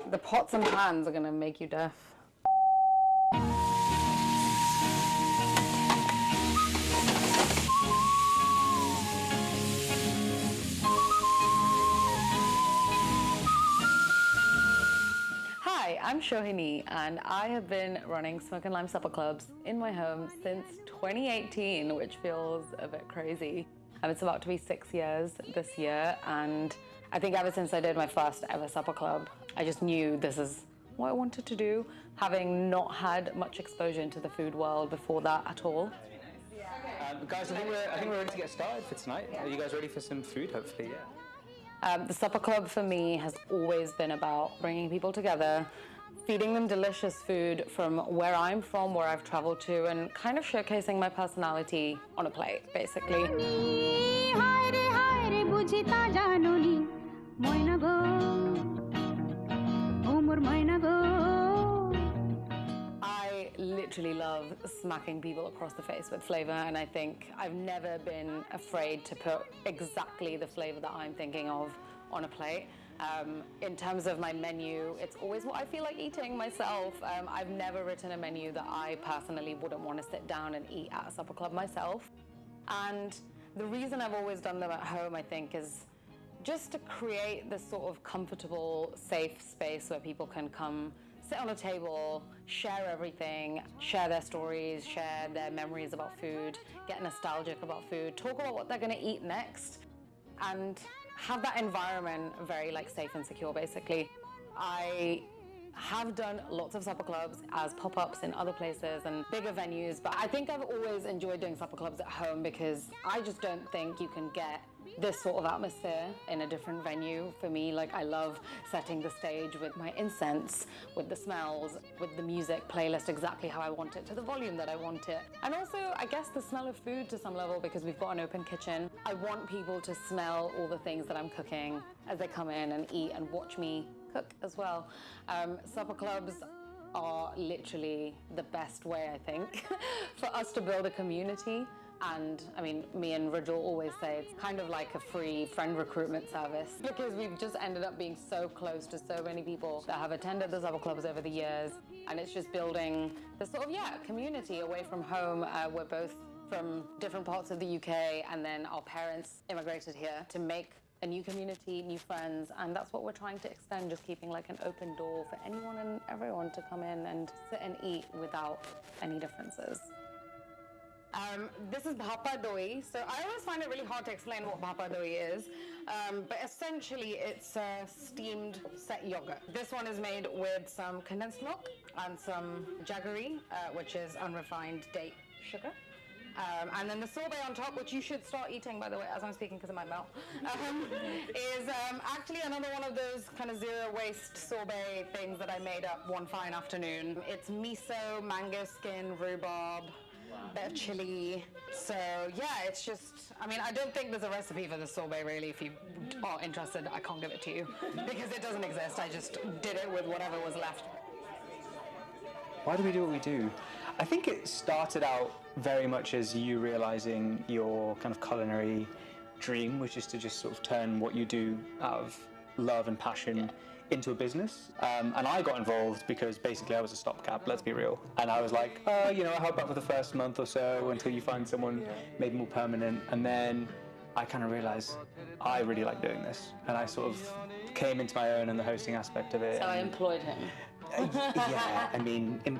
The pots and pans are gonna make you deaf. Hi, I'm Sohini, and I have been running Smoke and Lime Supper Clubs in my home since 2018, which feels a bit crazy. It's about to be 6 years this year, and I think ever since I did my first ever supper club, I just knew this is what I wanted to do, having not had much exposure into the food world before that at all. Guys, I think we're ready to get started for tonight. Are you guys ready for some food, hopefully? Yeah. The supper club for me has always been about bringing people together, feeding them delicious food from where I'm from, where I've traveled to, and kind of showcasing my personality on a plate, basically. I literally love smacking people across the face with flavor, and I think I've never been afraid to put exactly the flavor that I'm thinking of on a plate. In terms of my menu, it's always what I feel like eating myself. I've never written a menu that I personally wouldn't want to sit down and eat at a supper club myself. And the reason I've always done them at home, I think, is just to create this sort of comfortable, safe space where people can come sit on a table, share everything, share their stories, share their memories about food, get nostalgic about food, talk about what they're gonna eat next, and have that environment very safe and secure, basically. I have done lots of supper clubs as pop-ups in other places and bigger venues, but I think I've always enjoyed doing supper clubs at home because I just don't think you can get this sort of atmosphere in a different venue. For me, I love setting the stage with my incense, with the smells, with the music playlist exactly how I want it, to the volume that I want it. And also, I guess, the smell of food to some level, because we've got an open kitchen. I want people to smell all the things that I'm cooking as they come in and eat and watch me cook as well. Supper clubs are literally the best way, I think, for us to build a community. And I mean, me and Rajul always say it's kind of like a free friend recruitment service, because we've just ended up being so close to so many people that have attended the supper clubs over the years. And it's just building this sort of, community away from home. We're both from different parts of the UK, and then our parents immigrated here to make a new community, new friends, and that's what we're trying to extend, just keeping an open door for anyone and everyone to come in and sit and eat without any differences. This is bhapa doi. So I always find it really hard to explain what bhapa doi is, but essentially it's steamed set yogurt. This one is made with some condensed milk and some jaggery, which is unrefined date sugar. And then the sorbet on top, which you should start eating, by the way, as I'm speaking because it might melt, is actually another one of those kind of zero waste sorbet things that I made up one fine afternoon. It's miso, mango skin, rhubarb, bit of chili. So it's just, I don't think there's a recipe for the sorbet really. If you are interested, I can't give it to you because it doesn't exist. I just did it with whatever was left. Why do we do what we do? I think it started out very much as you realizing your kind of culinary dream, which is to just sort of turn what you do out of love and passion into a business. And I got involved because basically I was a stopgap, let's be real. And I was like, I'll help out for the first month or so until you find someone maybe more permanent. And then I kind of realized I really like doing this. And I sort of came into my own in the hosting aspect of it. So I employed him.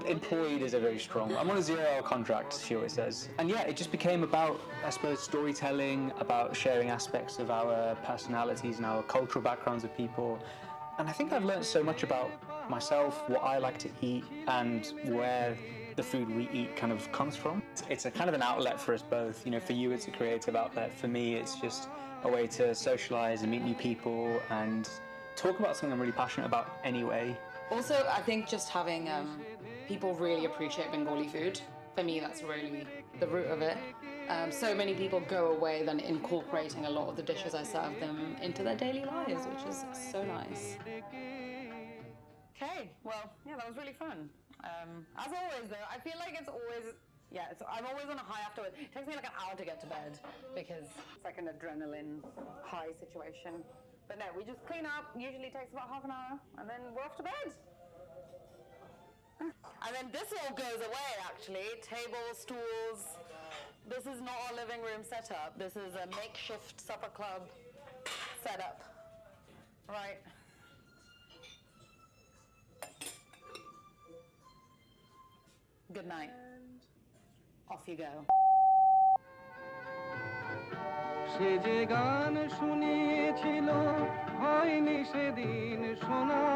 Employed is a very strong. I'm on a 0-hour contract, she always says. And it just became about, I suppose, storytelling, about sharing aspects of our personalities and our cultural backgrounds of people. And I think I've learned so much about myself, what I like to eat, and where the food we eat kind of comes from. It's a kind of an outlet for us both. For you it's a creative outlet. For me it's just a way to socialize and meet new people and talk about something I'm really passionate about anyway. Also, I think just having people really appreciate Bengali food, for me that's really the root of it. So many people go away then incorporating a lot of the dishes I serve them into their daily lives, which is so nice. Okay, well, that was really fun. As always though, I feel like it's always, I'm always on a high afterwards. It takes me an hour to get to bed because it's like an adrenaline high situation. But no, we just clean up, usually takes about half an hour, and then we're off to bed. And then this all goes away, actually. Tables, stools. This is not our living room setup. This is a makeshift supper club setup. Right. Good night. Off you go. সে যে গান শুনিয়েছিল হয়নি সেদিন শোনা